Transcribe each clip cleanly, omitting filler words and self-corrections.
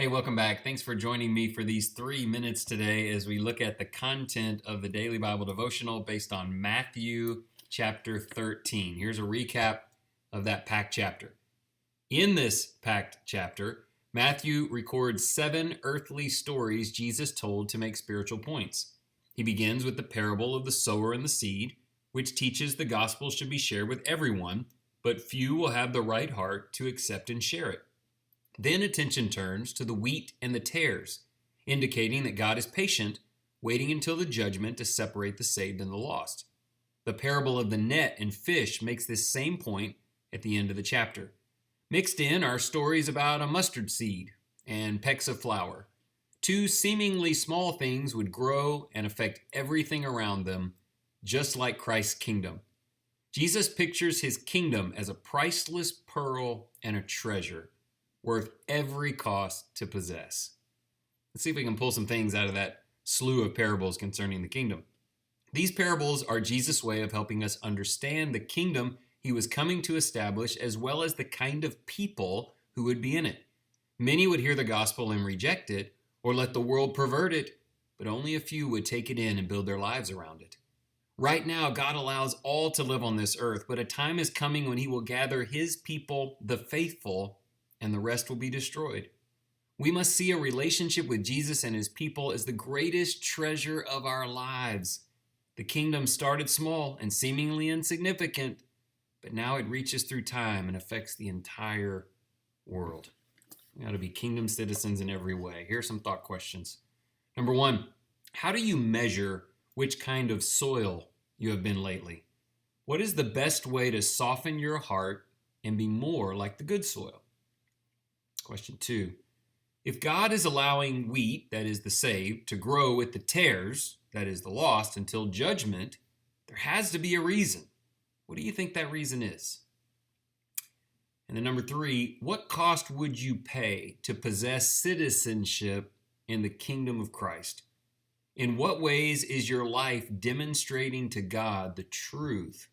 Hey, welcome back. Thanks for joining me for these 3 minutes today as we look at the content of the Daily Bible Devotional based on Matthew chapter 13. Here's a recap of that packed chapter. In this packed chapter, Matthew records 7 earthly stories Jesus told to make spiritual points. He begins with the parable of the sower and the seed, which teaches the gospel should be shared with everyone, but few will have the right heart to accept and share it. Then attention turns to the wheat and the tares, indicating that God is patient, waiting until the judgment to separate the saved and the lost. The parable of the net and fish makes this same point at the end of the chapter. Mixed in are stories about a mustard seed and pecks of flour. 2 seemingly small things would grow and affect everything around them, just like Christ's kingdom. Jesus pictures his kingdom as a priceless pearl and a treasure, worth every cost to possess. Let's see if we can pull some things out of that slew of parables concerning the kingdom. These parables are Jesus' way of helping us understand the kingdom he was coming to establish, as well as the kind of people who would be in it. Many would hear the gospel and reject it, or let the world pervert it, but only a few would take it in and build their lives around it. Right now, God allows all to live on this earth, but a time is coming when he will gather his people, the faithful, and the rest will be destroyed. We must see a relationship with Jesus and his people as the greatest treasure of our lives. The kingdom started small and seemingly insignificant, but now it reaches through time and affects the entire world. We ought to be kingdom citizens in every way. Here are some thought questions. Number 1, how do you measure which kind of soil you have been lately? What is the best way to soften your heart and be more like the good soil? Question 2, if God is allowing wheat, that is the saved, to grow with the tares, that is the lost, until judgment, there has to be a reason. What do you think that reason is? And then number 3, what cost would you pay to possess citizenship in the kingdom of Christ? In what ways is your life demonstrating to God the truth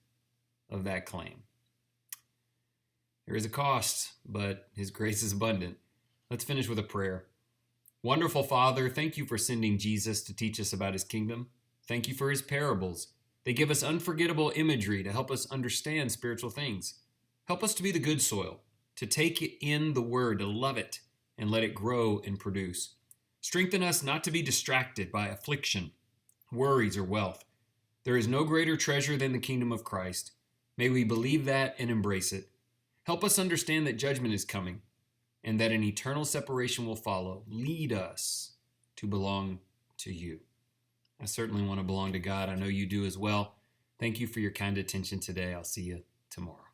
of that claim? There is a cost, but his grace is abundant. Let's finish with a prayer. Wonderful Father, thank you for sending Jesus to teach us about his kingdom. Thank you for his parables. They give us unforgettable imagery to help us understand spiritual things. Help us to be the good soil, to take in the word, to love it, and let it grow and produce. Strengthen us not to be distracted by affliction, worries, or wealth. There is no greater treasure than the kingdom of Christ. May we believe that and embrace it. Help us understand that judgment is coming and that an eternal separation will follow. Lead us to belong to you. I certainly want to belong to God. I know you do as well. Thank you for your kind attention today. I'll see you tomorrow.